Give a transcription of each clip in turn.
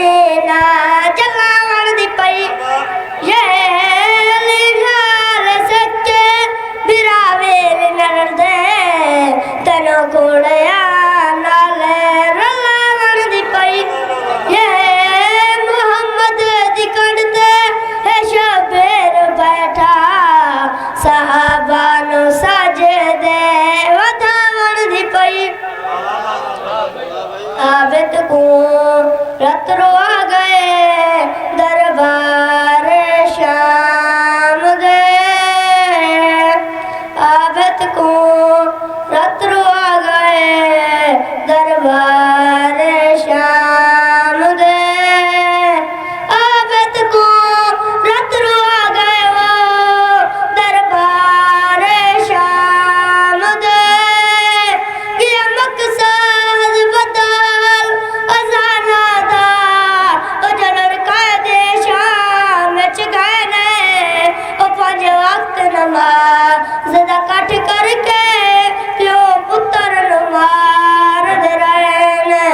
Medina जलावन दी पई ये लिहाल सच्चे बिरावे नरदे तनो कोड़या नाले रलावन दी पई ये मोहम्मद दी कड़ते है शबीर बैठा साहबानो सजदे वधावन दी पई आबिद को रतरो आ गए दरबार शाम गए आबिद को रतरो आ गए दरबार शाम गए आबिद को रतरो आ गए वो दरबार शाम गए ये मकसद बदल अजाना दा ओ जनर कायदे शाम विच गए ने ओ 5 वक्त नमाज दा कट करके प्यो पुत्र नु मार दे रहे ने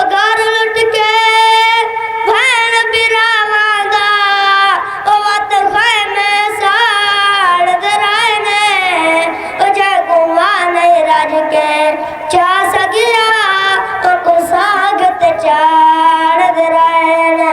ओ घर लुट के भैन बिरावां दा ओ वत खैमे साड़ दे रहे ने ओ जय गुआ नहीं राज के चा सगिया ओ को सागत चाड़ दे रहे ने